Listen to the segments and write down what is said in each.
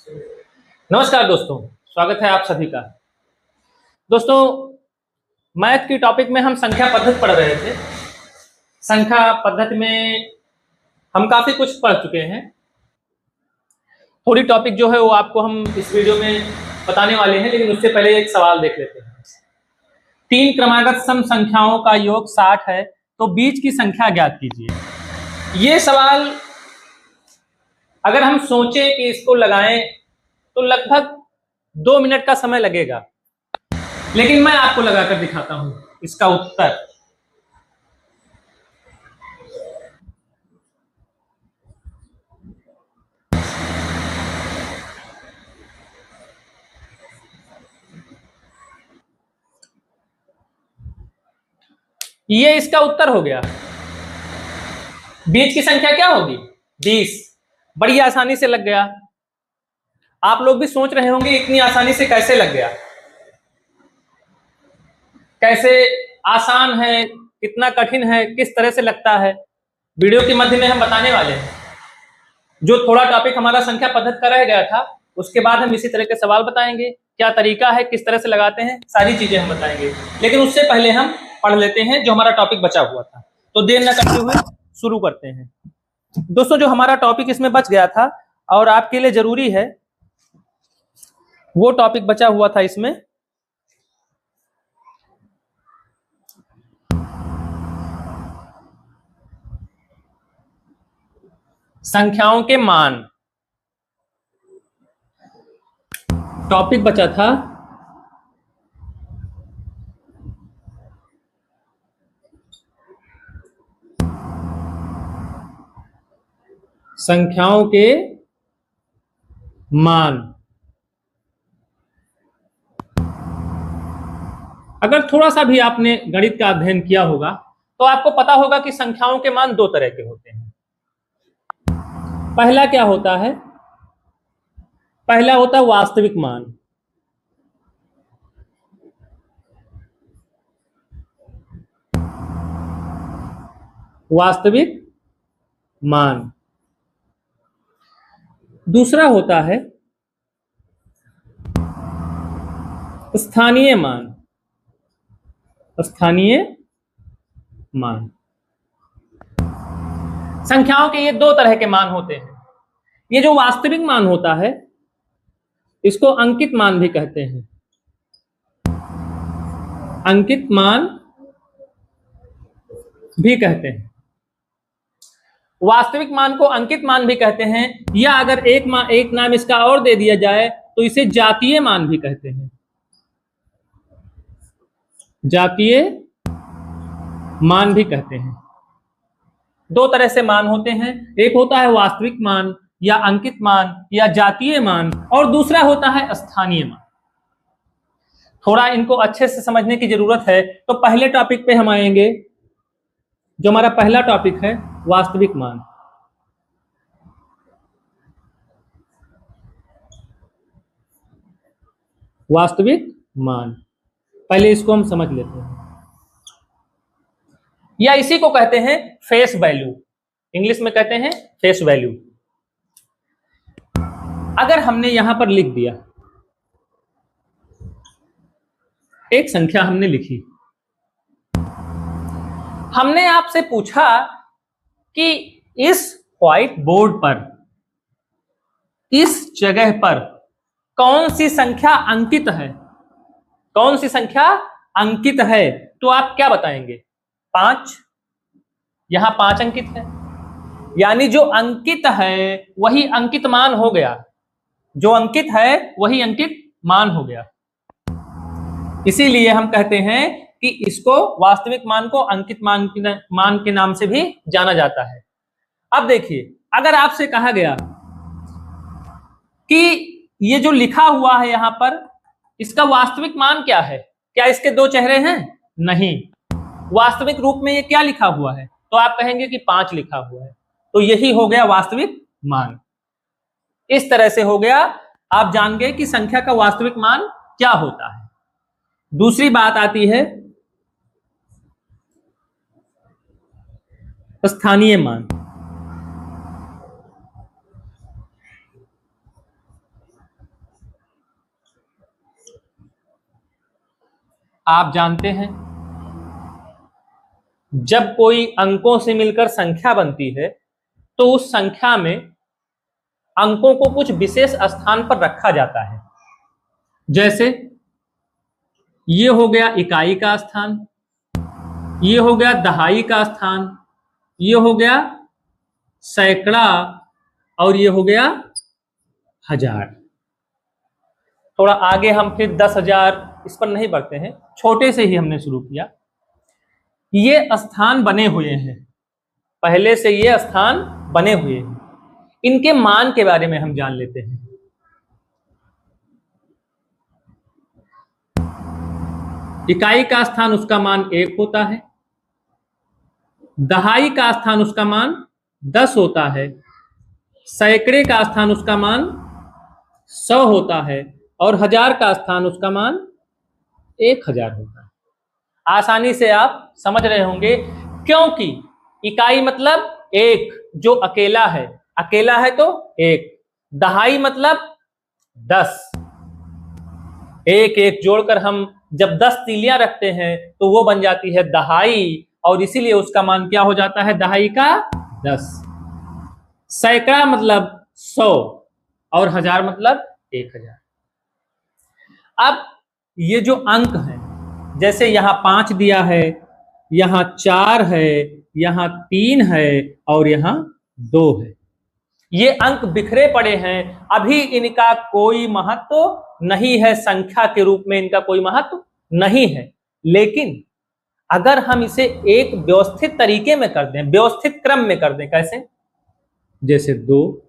नमस्कार दोस्तों, स्वागत है आप सभी का। दोस्तों, मैथ की टॉपिक में हम संख्या पद्धति पढ़ रहे थे। संख्या पद्धति में हम काफी कुछ पढ़ चुके हैं। थोड़ी टॉपिक जो है वो आपको हम इस वीडियो में बताने वाले हैं, लेकिन उससे पहले एक सवाल देख लेते हैं। 3 क्रमागत सम संख्याओं का योग 60 है, तो बीच की संख्या ज्ञात कीजिए। ये सवाल अगर हम सोचें कि इसको लगाएं तो लगभग 2 मिनट का समय लगेगा, लेकिन मैं आपको लगाकर दिखाता हूं इसका उत्तर। ये इसका उत्तर हो गया। बीच की संख्या क्या होगी? 20। बड़ी आसानी से लग गया। आप लोग भी सोच रहे होंगे इतनी आसानी से कैसे लग गया, कैसे आसान है, कितना कठिन है, किस तरह से लगता है। वीडियो के मध्य में हम बताने वाले हैं। जो थोड़ा टॉपिक हमारा संख्या पद्धति का रह गया था, उसके बाद हम इसी तरह के सवाल बताएंगे, क्या तरीका है, किस तरह से लगाते हैं, सारी चीजें हम बताएंगे। लेकिन उससे पहले हम पढ़ लेते हैं जो हमारा टॉपिक बचा हुआ था। तो देर न करते हुए शुरू करते हैं। दोस्तों, जो हमारा टॉपिक इसमें बच गया था और आपके लिए जरूरी है, वो टॉपिक बचा हुआ था इसमें संख्याओं के मान। टॉपिक बचा था संख्याओं के मान। अगर थोड़ा सा भी आपने गणित का अध्ययन किया होगा तो आपको पता होगा कि संख्याओं के मान 2 तरह के होते हैं। पहला क्या होता है? पहला होता है वास्तविक मान। वास्तविक मान। दूसरा होता है स्थानीय मान। स्थानीय मान। संख्याओं के ये 2 तरह के मान होते हैं। ये जो वास्तविक मान होता है इसको अंकित मान भी कहते हैं। अंकित मान भी कहते हैं। वास्तविक मान को अंकित मान भी कहते हैं, या अगर एक नाम इसका और दे दिया जाए तो इसे जातीय मान भी कहते हैं। जातीय मान भी कहते हैं। 2 तरह से मान होते हैं। एक होता है वास्तविक मान या अंकित मान या जातीय मान, और दूसरा होता है स्थानीय मान। थोड़ा इनको अच्छे से समझने की जरूरत है। तो पहले टॉपिक पे हम आएंगे, जो हमारा पहला टॉपिक है वास्तविक मान। वास्तविक मान, पहले इसको हम समझ लेते हैं, या इसी को कहते हैं फेस वैल्यू। इंग्लिश में कहते हैं फेस वैल्यू। अगर हमने यहां पर लिख दिया, एक संख्या हमने लिखी, हमने आपसे पूछा कि इस व्हाइट बोर्ड पर, इस जगह पर कौन सी संख्या अंकित है? कौन सी संख्या अंकित है? तो आप क्या बताएंगे? 5। यहां 5 अंकित है, यानी जो अंकित है वही अंकित मान हो गया। जो अंकित है वही अंकित मान हो गया। इसीलिए हम कहते हैं कि इसको वास्तविक मान को अंकित मान के नाम से भी जाना जाता है। अब देखिए, अगर आपसे कहा गया कि ये जो लिखा हुआ है यहां पर, इसका वास्तविक मान क्या है? क्या इसके 2 चेहरे हैं? नहीं। वास्तविक रूप में ये क्या लिखा हुआ है? तो आप कहेंगे कि 5 लिखा हुआ है। तो यही हो गया वास्तविक मान। इस तरह से हो गया, आप जान गए कि संख्या का वास्तविक मान क्या होता है। दूसरी बात आती है स्थानीय मान। आप जानते हैं जब कोई अंकों से मिलकर संख्या बनती है तो उस संख्या में अंकों को कुछ विशेष स्थान पर रखा जाता है। जैसे ये हो गया इकाई का स्थान, ये हो गया दहाई का स्थान, ये हो गया सैकड़ा और ये हो गया हजार। थोड़ा आगे हम फिर 10,000 इस पर नहीं बढ़ते हैं, छोटे से ही हमने शुरू किया। ये स्थान बने हुए हैं, पहले से ये स्थान बने हुए हैं। इनके मान के बारे में हम जान लेते हैं। इकाई का स्थान उसका मान 1 होता है, दहाई का स्थान उसका मान 10 होता है, सैकड़े का स्थान उसका मान 100 होता है और हजार का स्थान उसका मान 1000 होता है। आसानी से आप समझ रहे होंगे, क्योंकि इकाई मतलब एक, जो अकेला है, अकेला है तो एक। दहाई मतलब 10, एक एक जोड़कर हम जब 10 तीलियां रखते हैं तो वो बन जाती है दहाई, और इसीलिए उसका मान क्या हो जाता है, दहाई का 10। सैकड़ा मतलब 100 और हजार मतलब 1000। अब ये जो अंक है, जैसे यहां 5 दिया है, यहां 4 है, यहां 3 है और यहां 2 है, ये अंक बिखरे पड़े हैं। अभी इनका कोई महत्व नहीं है, संख्या के रूप में इनका कोई महत्व नहीं है। लेकिन अगर हम इसे एक व्यवस्थित तरीके में कर दें, व्यवस्थित क्रम में कर दें, कैसे? जैसे 2,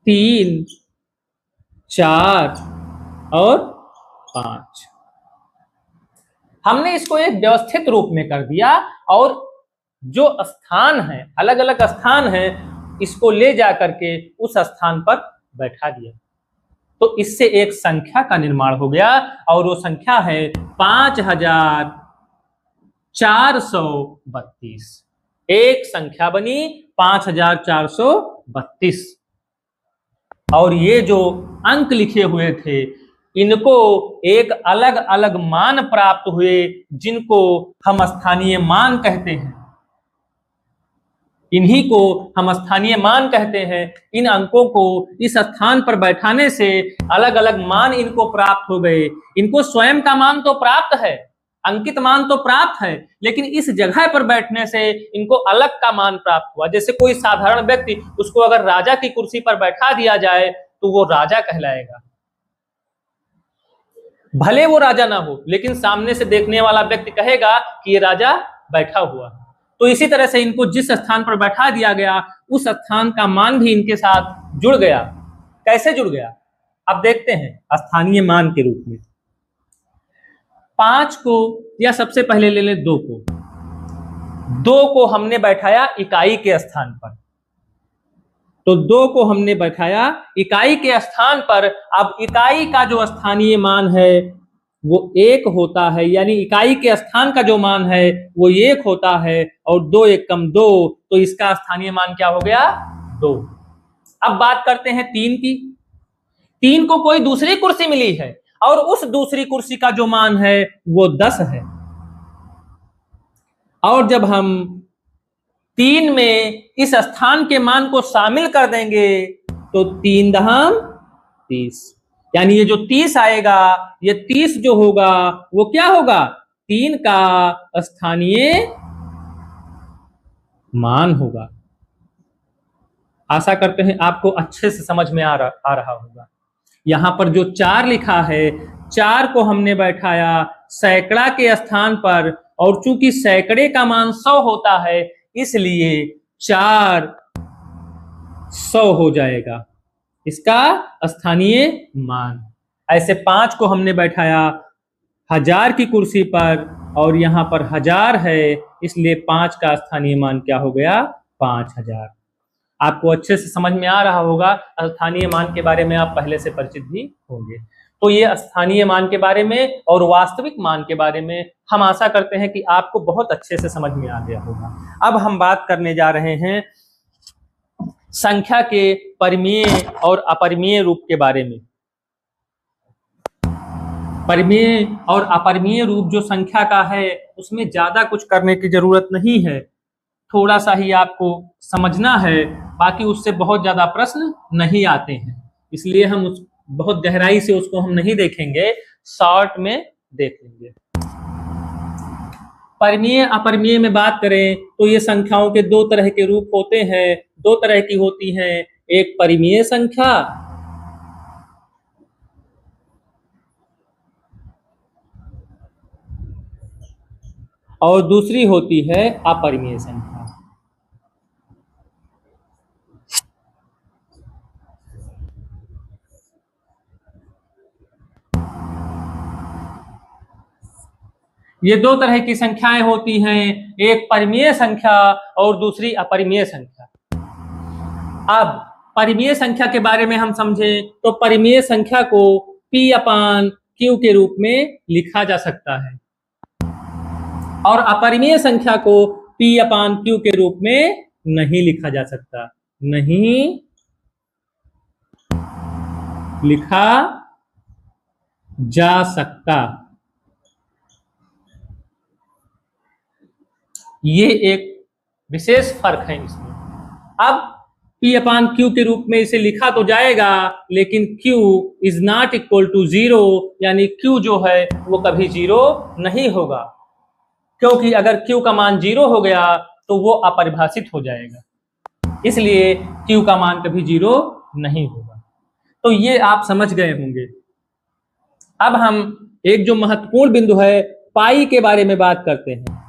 3, 4 और 5, हमने इसको एक व्यवस्थित रूप में कर दिया और जो स्थान है, अलग अलग स्थान है, इसको ले जा करके उस स्थान पर बैठा दिया, तो इससे एक संख्या का निर्माण हो गया और वो संख्या है 5432। एक संख्या बनी 5432। और ये जो अंक लिखे हुए थे, इनको एक अलग अलग मान प्राप्त हुए, जिनको हम स्थानीय मान कहते हैं। इन्हीं को हम स्थानीय मान कहते हैं। इन अंकों को इस स्थान पर बैठाने से अलग अलग मान इनको प्राप्त हो गए। इनको स्वयं का मान तो प्राप्त है, अंकित मान तो प्राप्त है, लेकिन इस जगह पर बैठने से इनको अलग का मान प्राप्त हुआ। जैसे कोई साधारण व्यक्ति, उसको अगर राजा की कुर्सी पर बैठा दिया जाए तो वो राजा कहलाएगा, भले वो राजा ना हो, लेकिन सामने से देखने वाला व्यक्ति कहेगा कि ये राजा बैठा हुआ। तो इसी तरह से इनको जिस स्थान पर बैठा दिया गया, उस स्थान का मान भी इनके साथ जुड़ गया। कैसे जुड़ गया, अब देखते हैं। स्थानीय मान के रूप में 5 को, या सबसे पहले ले लें 2 को। 2 को हमने बैठाया इकाई के स्थान पर, तो 2 को हमने बैठाया इकाई के स्थान पर। अब इकाई का जो स्थानीय मान है वो 1 होता है, यानी इकाई के स्थान का जो मान है वो 1 होता है, और 2 1 कम 2, तो इसका स्थानीय मान क्या हो गया, 2। अब बात करते हैं 3 की। 3 को कोई दूसरी कुर्सी मिली है और उस दूसरी कुर्सी का जो मान है वो 10 है, और जब हम 3 में इस स्थान के मान को शामिल कर देंगे तो 3 दहम 30, यानी ये जो 30 आएगा, ये 30 जो होगा वो क्या होगा, 3 का स्थानीय मान होगा। आशा करते हैं आपको अच्छे से समझ में आ रहा होगा। यहां पर जो 4 लिखा है, 4 को हमने बैठाया सैकड़ा के स्थान पर, और चूंकि सैकड़े का मान 100 होता है, इसलिए 4 100 हो जाएगा इसका स्थानीय मान। ऐसे 5 को हमने बैठाया 1000 की कुर्सी पर, और यहां पर 1000 है, इसलिए 5 का स्थानीय मान क्या हो गया, 5000। आपको अच्छे से समझ में आ रहा होगा। स्थानीय मान के बारे में आप पहले से परिचित भी होंगे। तो ये स्थानीय मान के बारे में और वास्तविक मान के बारे में हम आशा करते हैं कि आपको बहुत अच्छे से समझ में आ गया होगा। अब हम बात करने जा रहे हैं संख्या के परिमेय और अपरिमेय रूप के बारे में। परिमेय और अपरिमेय रूप जो संख्या का है उसमें ज्यादा कुछ करने की जरूरत नहीं है, थोड़ा सा ही आपको समझना है, बाकी उससे बहुत ज्यादा प्रश्न नहीं आते हैं, इसलिए हम उस बहुत गहराई से उसको हम नहीं देखेंगे, शॉर्ट में देख लेंगे। परिमेय अपरिमेय में बात करें तो ये संख्याओं के दो तरह के रूप होते हैं, दो तरह की होती हैं, एक परिमेय संख्या और दूसरी होती है अपरिमेय संख्या। ये दो तरह की संख्याएं होती हैं, एक परिमेय संख्या और दूसरी अपरिमेय संख्या। अब परिमेय संख्या के बारे में हम समझें तो परिमेय संख्या को P/Q के रूप में लिखा जा सकता है और अपरिमेय संख्या को P/Q के रूप में नहीं लिखा जा सकता, नहीं लिखा जा सकता। ये एक विशेष फर्क है इसमें। अब P/Q के रूप में इसे लिखा तो जाएगा, लेकिन Q is not equal to 0, यानी Q जो है वो कभी 0 नहीं होगा, क्योंकि अगर Q का मान 0 हो गया तो वो अपरिभाषित हो जाएगा, इसलिए Q का मान कभी 0 नहीं होगा। तो ये आप समझ गए होंगे। अब हम एक जो महत्वपूर्ण बिंदु है पाई के बारे में बात करते हैं।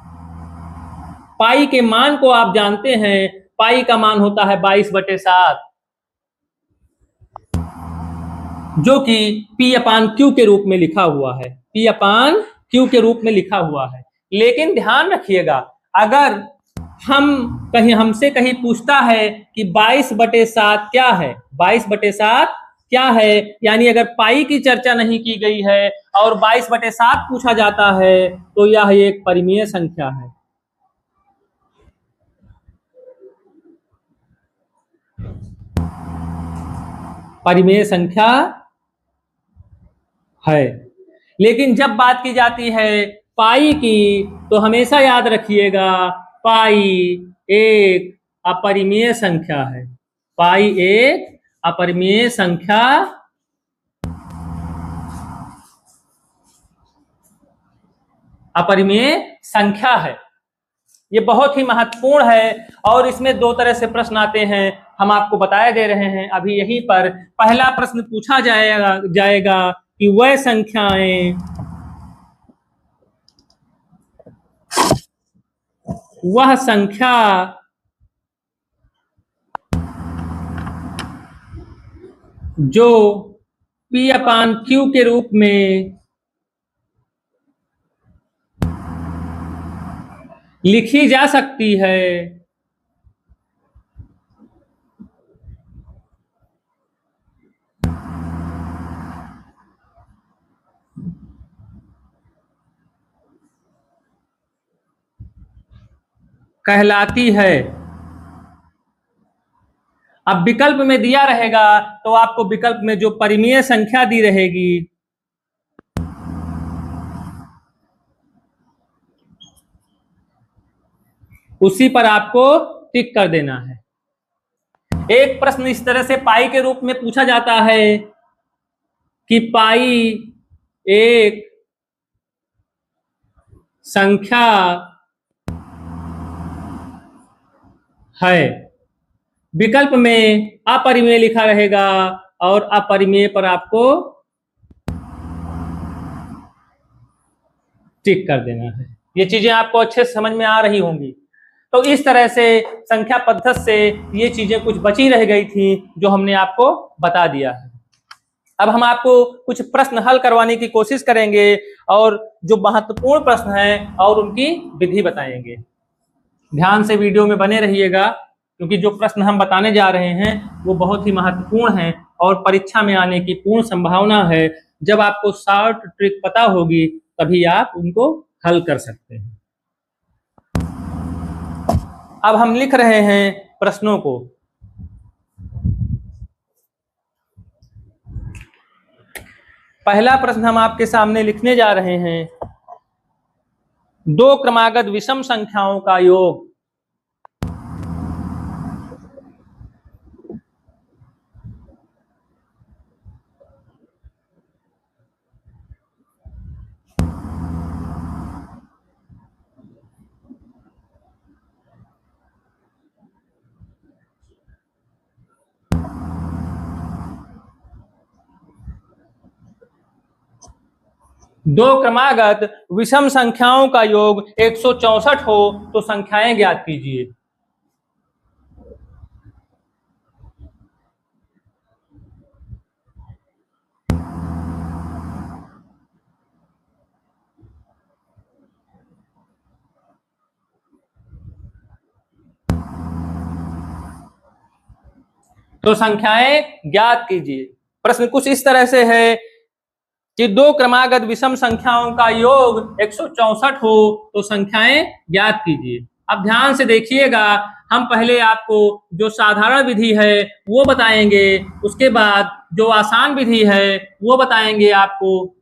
पाई के मान को आप जानते हैं, पाई का मान होता है 22/7, जो कि P/Q के रूप में लिखा हुआ है, P/Q के रूप में लिखा हुआ है। लेकिन ध्यान रखिएगा, अगर हमसे कहीं पूछता है कि 22/7 क्या है, 22/7 क्या है, यानी अगर पाई की चर्चा नहीं की गई है और 22/7 पूछा जाता है तो यह एक परिमेय संख्या है। परिमेय संख्या है। लेकिन जब बात की जाती है पाई की तो हमेशा याद रखिएगा पाई एक अपरिमेय संख्या है, पाई एक अपरिमेय संख्या है। ये बहुत ही महत्वपूर्ण है और इसमें दो तरह से प्रश्न आते हैं, हम आपको बताए दे रहे हैं अभी यहीं पर। पहला प्रश्न पूछा जाएगा कि वह संख्याएं वह संख्या जो P/Q के रूप में लिखी जा सकती है कहलाती है। अब विकल्प में दिया रहेगा तो आपको विकल्प में जो परिमेय संख्या दी रहेगी उसी पर आपको टिक कर देना है। एक प्रश्न इस तरह से पाई के रूप में पूछा जाता है कि पाई एक संख्या है, विकल्प में अपरिमेय लिखा रहेगा और अपरिमेय पर आपको टिक कर देना है। ये चीजें आपको अच्छे से समझ में आ रही होंगी। तो इस तरह से संख्या पद्धति से ये चीजें कुछ बची रह गई थी जो हमने आपको बता दिया है। अब हम आपको कुछ प्रश्न हल करवाने की कोशिश करेंगे और जो महत्वपूर्ण प्रश्न हैं और उनकी विधि बताएंगे। ध्यान से वीडियो में बने रहिएगा, क्योंकि जो प्रश्न हम बताने जा रहे हैं वो बहुत ही महत्वपूर्ण हैं और परीक्षा में आने की पूर्ण संभावना है। जब आपको शॉर्ट ट्रिक पता होगी तभी आप उनको हल कर सकते हैं। अब हम लिख रहे हैं प्रश्नों को। पहला प्रश्न हम आपके सामने लिखने जा रहे हैं। दो क्रमागत विषम संख्याओं का योग। दो क्रमागत विषम संख्याओं का योग 164 हो तो संख्याएं ज्ञात कीजिए। तो संख्याएं ज्ञात कीजिए। प्रश्न कुछ इस तरह से है कि दो क्रमागत विषम संख्याओं का योग 164 हो तो संख्याएं ज्ञात कीजिए। अब ध्यान से देखिएगा, हम पहले आपको जो साधारण विधि है वो बताएंगे, उसके बाद जो आसान विधि है वो बताएंगे आपको।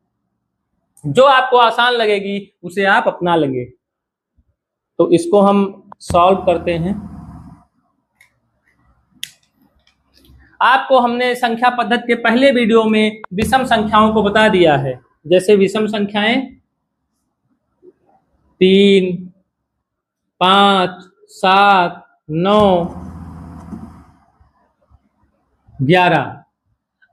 जो आपको आसान लगेगी उसे आप अपना लेंगे। तो इसको हम सॉल्व करते हैं। आपको हमने संख्या पद्धति के पहले वीडियो में विषम संख्याओं को बता दिया है। जैसे विषम संख्याएं 3, 5, 7, 9, 11।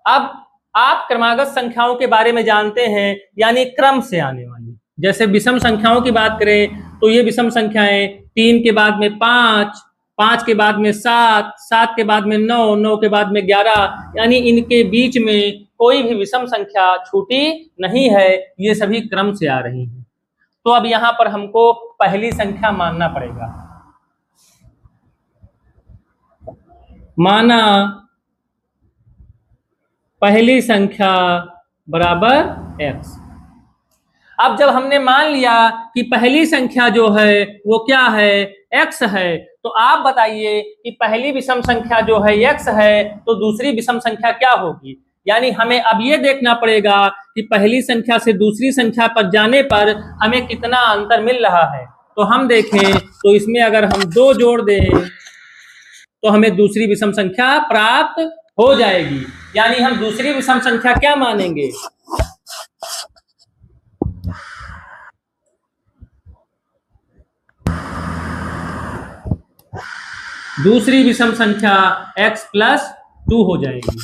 अब आप क्रमागत संख्याओं के बारे में जानते हैं, यानी क्रम से आने वाली। जैसे विषम संख्याओं की बात करें तो ये विषम संख्याएं 3 के बाद में 5, 5 के बाद में 7, 7 के बाद में 9, 9 के बाद में 11, यानी इनके बीच में कोई भी विषम संख्या छूटी नहीं है, ये सभी क्रम से आ रही हैं। तो अब यहां पर हमको पहली संख्या मानना पड़ेगा। माना पहली संख्या बराबर x। अब जब हमने मान लिया कि पहली संख्या जो है वो क्या है, x है, तो आप बताइए कि पहली विषम संख्या जो है x है तो दूसरी विषम संख्या क्या होगी। यानी हमें अब ये देखना पड़ेगा कि पहली संख्या से दूसरी संख्या पर जाने पर हमें कितना अंतर मिल रहा है। तो हम देखें तो इसमें अगर हम 2 जोड़ दें तो हमें दूसरी विषम संख्या प्राप्त हो जाएगी। यानी हम दूसरी विषम संख्या क्या मानेंगे, दूसरी विषम संख्या x + 2 हो जाएगी।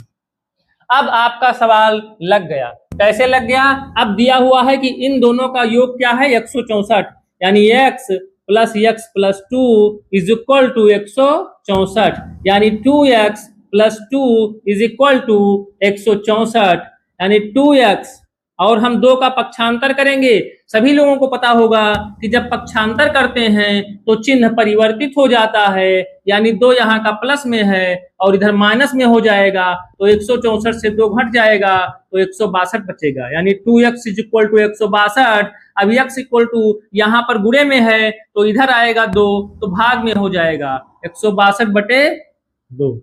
अब आपका सवाल लग गया। कैसे लग गया? अब दिया हुआ है कि इन दोनों का योग क्या है, 164, यानी x + x + 2 = 164, यानी 2x + 2 = 164, यानी 2x। और हम 2 का पक्षांतर करेंगे। सभी लोगों को पता होगा कि जब पक्षांतर करते हैं तो चिन्ह परिवर्तित हो जाता है, यानी 2 यहाँ का प्लस में है और इधर माइनस में हो जाएगा, तो 164 से 2 घट जाएगा तो 162 बचेगा, यानी 2x = 162। अब x = यहाँ पर गुणे में है तो इधर आएगा 2 तो भाग में हो जाएगा 162/2।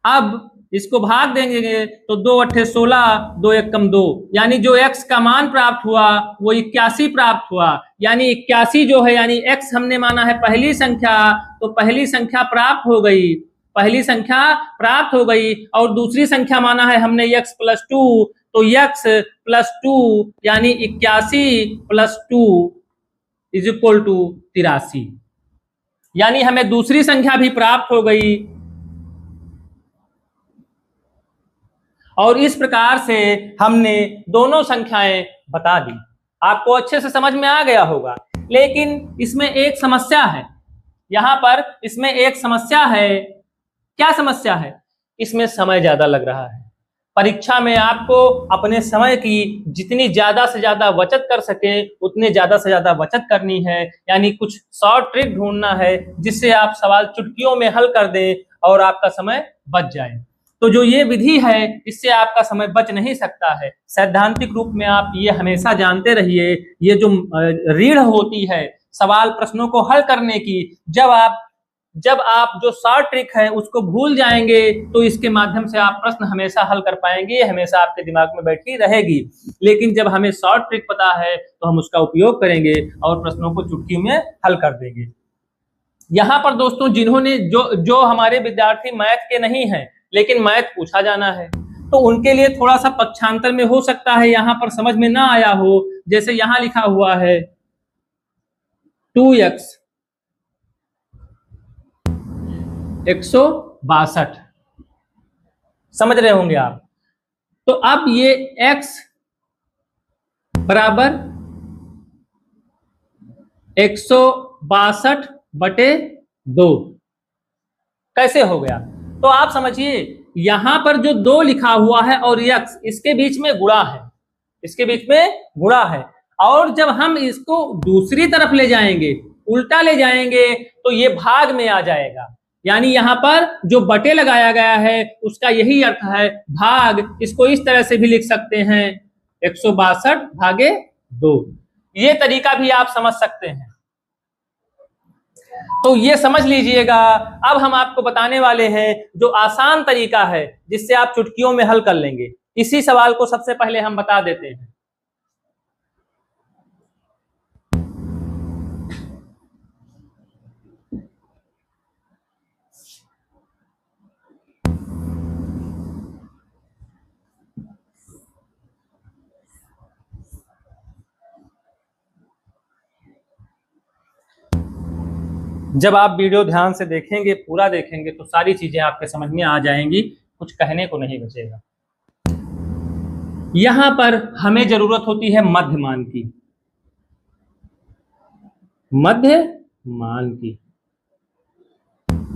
अब इसको भाग देंगे तो 2 × 8 = 16, 2 × 1 = 2, यानी जो x का मान प्राप्त हुआ वो 81 प्राप्त हुआ। यानी 81 जो है, यानी x हमने माना है पहली संख्या, तो पहली संख्या प्राप्त हो गई, पहली संख्या प्राप्त हो गई। और दूसरी संख्या माना है हमने x + 2, तो x + 2 यानी 81 + 2 = 83, यानी हमें दूसरी संख्या भी प्राप्त हो गई। और इस प्रकार से हमने दोनों संख्याएं बता दी। आपको अच्छे से समझ में आ गया होगा। लेकिन इसमें एक समस्या है, यहां पर इसमें एक समस्या है। क्या समस्या है? इसमें समय ज्यादा लग रहा है। परीक्षा में आपको अपने समय की जितनी ज्यादा से ज्यादा बचत कर सके उतने ज्यादा से ज्यादा बचत करनी है, यानी कुछ शॉर्ट ट्रिक ढूंढना है जिससे आप सवाल चुटकियों में हल कर दें और आपका समय बच जाए। तो जो ये विधि है इससे आपका समय बच नहीं सकता है। सैद्धांतिक रूप में आप ये हमेशा जानते रहिए, ये जो रीढ़ होती है सवाल प्रश्नों को हल करने की, जब आप जब आप जो शॉर्ट ट्रिक है उसको भूल जाएंगे तो इसके माध्यम से आप प्रश्न हमेशा हल कर पाएंगे, हमेशा आपके दिमाग में बैठी रहेगी। लेकिन जब हमें शॉर्ट ट्रिक पता है तो हम उसका उपयोग करेंगे और प्रश्नों को चुटकियों में हल कर देंगे। यहाँ पर दोस्तों जिन्होंने जो हमारे विद्यार्थी मैथ के नहीं हैं लेकिन मैथ पूछा जाना है तो उनके लिए थोड़ा सा पक्षांतर में हो सकता है यहाँ पर समझ में ना आया हो। जैसे यहाँ लिखा हुआ है 2x 162, समझ रहे होंगे आप। तो अब ये x बराबर 162/2 कैसे हो गया? तो आप समझिए यहां पर जो 2 लिखा हुआ है और x इसके बीच में गुणा है, इसके बीच में गुणा है, और जब हम इसको दूसरी तरफ ले जाएंगे, उल्टा ले जाएंगे तो ये भाग में आ जाएगा। यानी यहां पर जो बटे लगाया गया है उसका यही अर्थ है भाग। इसको इस तरह से भी लिख सकते हैं 162/2। ये तरीका भी आप समझ सकते हैं। तो ये समझ लीजिएगा। अब हम आपको बताने वाले हैं जो आसान तरीका है जिससे आप चुटकियों में हल कर लेंगे। इसी सवाल को सबसे पहले हम बता देते हैं। जब आप वीडियो ध्यान से देखेंगे, पूरा देखेंगे, तो सारी चीजें आपके समझ में आ जाएंगी, कुछ कहने को नहीं बचेगा। यहां पर हमें जरूरत होती है मध्यमान की, मध्यमान की।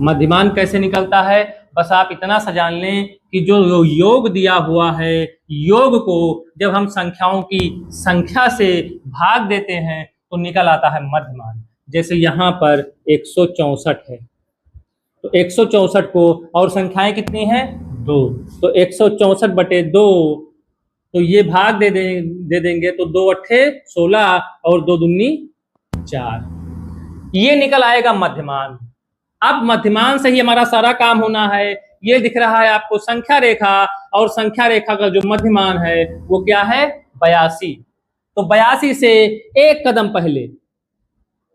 मध्यमान कैसे निकलता है? बस आप इतना सा जान लें कि जो योग दिया हुआ है, योग को जब हम संख्याओं की संख्या से भाग देते हैं तो निकल आता है मध्यमान। जैसे यहां पर 164 है तो 164 को, और संख्याएं कितनी हैं? 2, तो 164/2, तो ये भाग दे देंगे तो 2 अट्ठे 16 और 2 दूनी 4, ये निकल आएगा मध्यमान। अब मध्यमान से ही हमारा सारा काम होना है। ये दिख रहा है आपको संख्या रेखा, और संख्या रेखा का जो मध्यमान है वो क्या है? 82। तो 82 से एक कदम पहले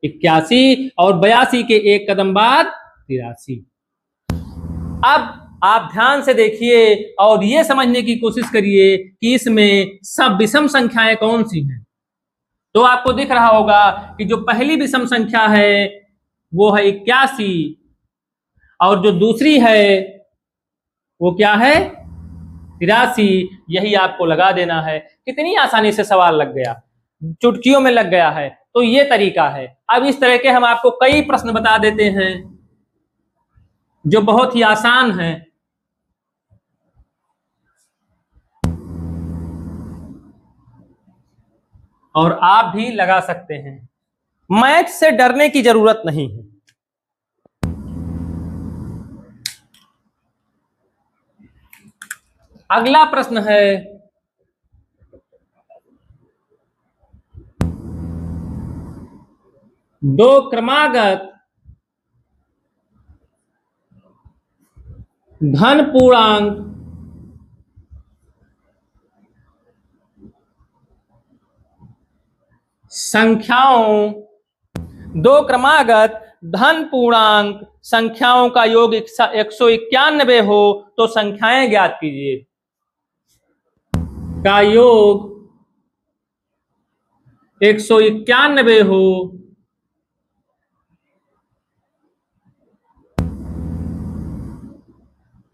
81 और 82 के एक कदम बाद 83। अब आप ध्यान से देखिए और ये समझने की कोशिश करिए कि इसमें सब विषम संख्याएं कौन सी हैं। तो आपको दिख रहा होगा कि जो पहली विषम संख्या है वो है 81, और जो दूसरी है वो क्या है? 83। यही आपको लगा देना है। कितनी आसानी से सवाल लग गया, चुटकियों में लग गया है। तो ये तरीका है। अब इस तरह के हम आपको कई प्रश्न बता देते हैं जो बहुत ही आसान हैं। और आप भी लगा सकते हैं। मैथ से डरने की जरूरत नहीं है। अगला प्रश्न है दो क्रमागत धन पूर्णांक संख्याओं, दो क्रमागत धन पूर्णांक संख्याओं का योग 191 हो तो संख्याएं ज्ञात कीजिए। का योग 191 हो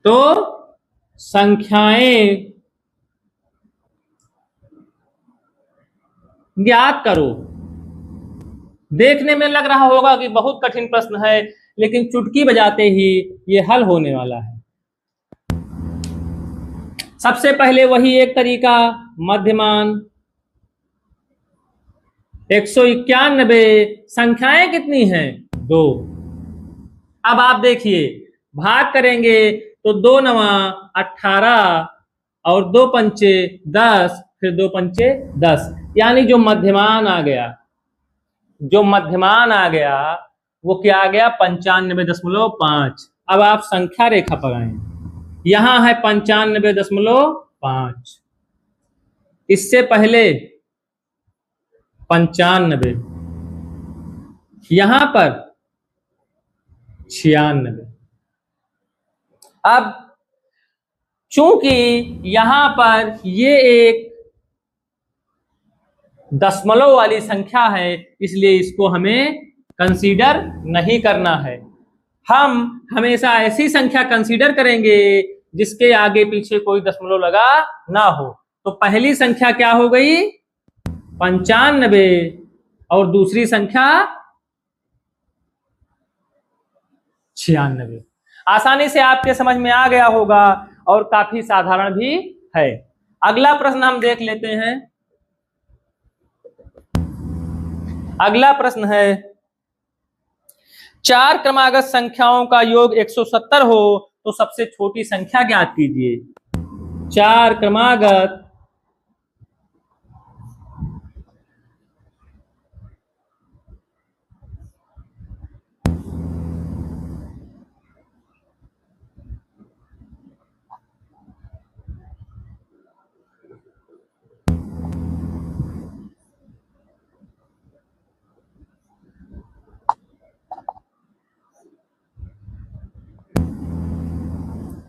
तो संख्याएं ज्ञात करो। देखने में लग रहा होगा कि बहुत कठिन प्रश्न है, लेकिन चुटकी बजाते ही ये हल होने वाला है। सबसे पहले वही एक तरीका, मध्यमान। 191 संख्याएं कितनी हैं? 2। अब आप देखिए भाग करेंगे तो 2 नवा 18 और 2 पंचे 10, फिर 2 पंचे 10, यानी जो मध्यमान आ गया, जो मध्यमान आ गया वो क्या आ गया 95.5। अब आप संख्या रेखा पर आए, यहां है 95.5, इससे पहले 95, यहां पर 96। अब चूंकि यहां पर ये एक दशमलव वाली संख्या है, इसलिए इसको हमें कंसीडर नहीं करना है। हम हमेशा ऐसी संख्या कंसीडर करेंगे जिसके आगे पीछे कोई दशमलव लगा ना हो। तो पहली संख्या क्या हो गई 95 और दूसरी संख्या 96। आसानी से आपके समझ में आ गया होगा और काफी साधारण भी है। अगला प्रश्न हम देख लेते हैं। अगला प्रश्न है, 4 क्रमागत संख्याओं का योग 170 हो तो सबसे छोटी संख्या ज्ञात कीजिए। 4 क्रमागत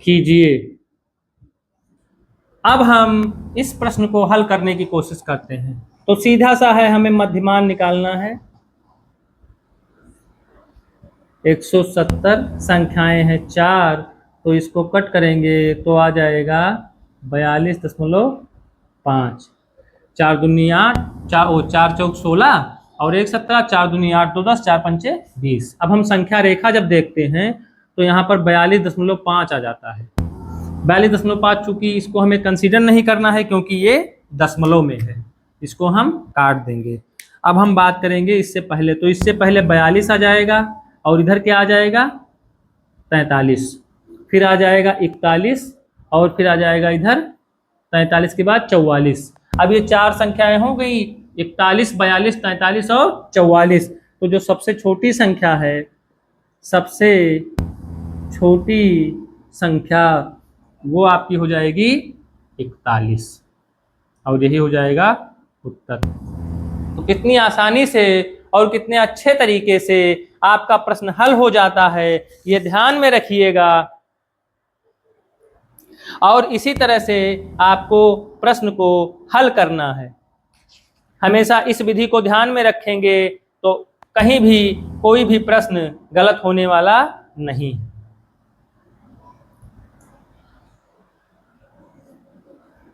कीजिए। अब हम इस प्रश्न को हल करने की कोशिश करते हैं। तो सीधा सा है, हमें मध्यमान निकालना है। 170 संख्याएं हैं 4, तो इसको कट करेंगे तो आ जाएगा 42.5। 4 दूनी 8, 4 चौक 16 और 1 17, 4 दूनी 8, 2 10, 4 पंचे 20। अब हम संख्या रेखा जब देखते हैं तो यहाँ पर 42.5 आ जाता है। 42.5, चूंकि इसको हमें कंसीडर नहीं करना है क्योंकि ये दशमलव में है, इसको हम काट देंगे। अब हम बात करेंगे इससे पहले, तो इससे पहले 42 आ जाएगा और इधर क्या आ जाएगा 43, फिर आ जाएगा 41 और फिर आ जाएगा इधर 43 के बाद 44। अब ये 4 संख्याएं हो गई 41, 42, 43 और 44। तो जो सबसे छोटी संख्या है, सबसे छोटी संख्या वो आपकी हो जाएगी 41 और यही हो जाएगा उत्तर। तो कितनी आसानी से और कितने अच्छे तरीके से आपका प्रश्न हल हो जाता है, ये ध्यान में रखिएगा। और इसी तरह से आपको प्रश्न को हल करना है। हमेशा इस विधि को ध्यान में रखेंगे तो कहीं भी कोई भी प्रश्न गलत होने वाला नहीं।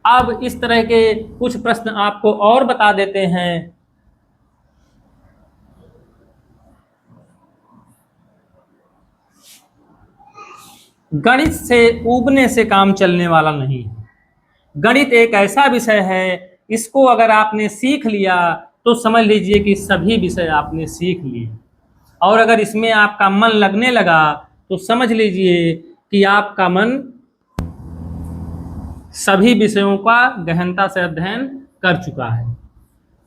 अब इस तरह के कुछ प्रश्न आपको और बता देते हैं। गणित से उबने से काम चलने वाला नहीं है। गणित एक ऐसा विषय है, इसको अगर आपने सीख लिया तो समझ लीजिए कि सभी विषय आपने सीख लिए, और अगर इसमें आपका मन लगने लगा तो समझ लीजिए कि आपका मन सभी विषयों का गहनता से अध्ययन कर चुका है।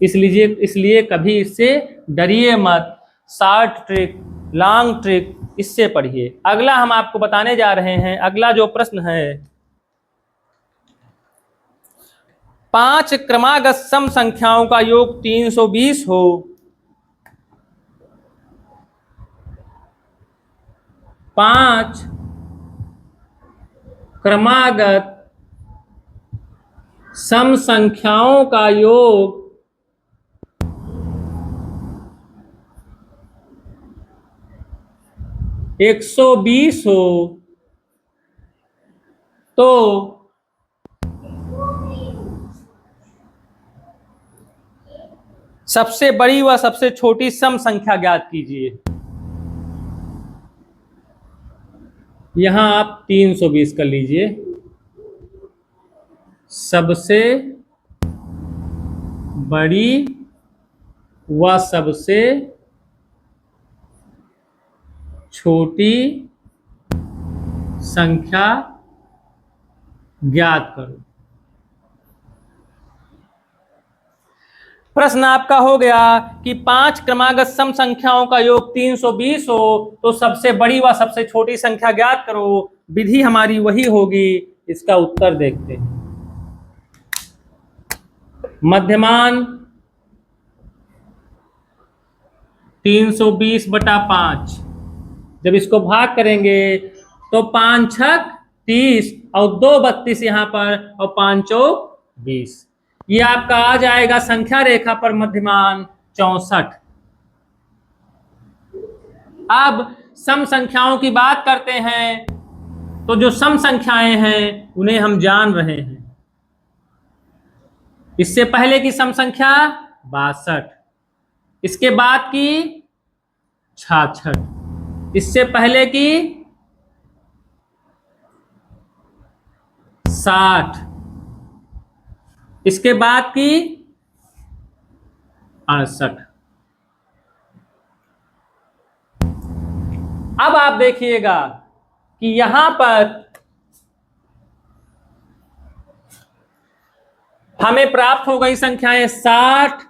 इसलिए कभी इससे डरिए मत। शॉर्ट ट्रिक, लॉन्ग ट्रिक इससे पढ़िए। अगला हम आपको बताने जा रहे हैं, अगला जो प्रश्न है, 5 क्रमागत सम संख्याओं का योग 320 हो, 5 क्रमागत सम संख्याओं का योग 120 हो तो सबसे बड़ी व सबसे छोटी सम संख्या ज्ञात कीजिए। यहां आप 320 कर लीजिए। सबसे बड़ी व सबसे छोटी संख्या ज्ञात करो। प्रश्न आपका हो गया कि 5 क्रमागत सम संख्याओं का योग 320 हो तो सबसे बड़ी व सबसे छोटी संख्या ज्ञात करो। विधि हमारी वही होगी। इसका उत्तर देखते हैं। मध्यमान 320/5, जब इसको भाग करेंगे तो 5 छक 30 और 2 32 यहाँ पर और 5 चौक 20। ये आपका आ जाएगा संख्या रेखा पर मध्यमान 64। अब सम संख्याओं की बात करते हैं तो जो सम संख्याएं हैं उन्हें हम जान रहे हैं। इससे पहले की सम संख्या 62, इसके बाद की 66, इससे पहले की 60, इसके बाद की 68। अब आप देखिएगा कि यहां पर हमें प्राप्त हो गई संख्याएं 60,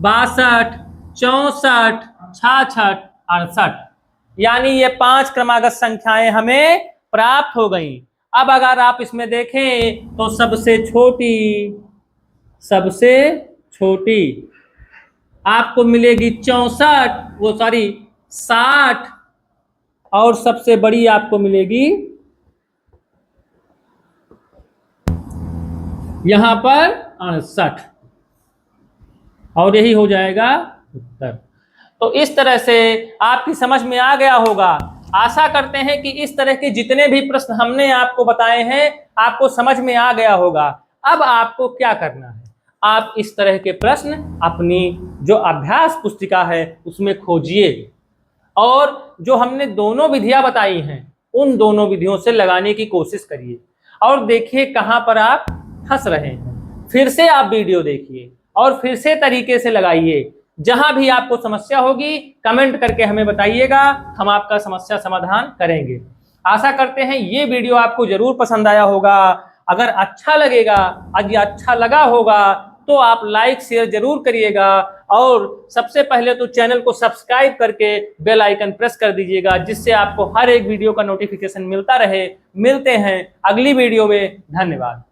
62, 64, 66, 68, यानी ये 5 क्रमागत संख्याएं हमें प्राप्त हो गई। अब अगर आप इसमें देखें तो सबसे छोटी आपको मिलेगी 60 और सबसे बड़ी आपको मिलेगी यहां पर 68 और यही हो जाएगा उत्तर। तो इस तरह से आपकी समझ में आ गया होगा। आशा करते हैं कि इस तरह के जितने भी प्रश्न हमने आपको बताए हैं आपको समझ में आ गया होगा। अब आपको क्या करना है, आप इस तरह के प्रश्न अपनी जो अभ्यास पुस्तिका है उसमें खोजिए और जो हमने दोनों विधियां बताई हैं उन दोनों विधियों से लगाने की कोशिश करिए और देखिए कहां पर आप फंस रहे हैं। फिर से आप वीडियो देखिए और फिर से तरीके से लगाइए। जहां भी आपको समस्या होगी कमेंट करके हमें बताइएगा, हम आपका समस्या समाधान करेंगे। आशा करते हैं ये वीडियो आपको जरूर पसंद आया होगा। अगर अच्छा लगेगा, अगर अच्छा लगा होगा तो आप लाइक शेयर जरूर करिएगा और सबसे पहले तो चैनल को सब्सक्राइब करके बेल आइकन प्रेस कर दीजिएगा, जिससे आपको हर एक वीडियो का नोटिफिकेशन मिलता रहे। मिलते हैं अगली वीडियो में। धन्यवाद।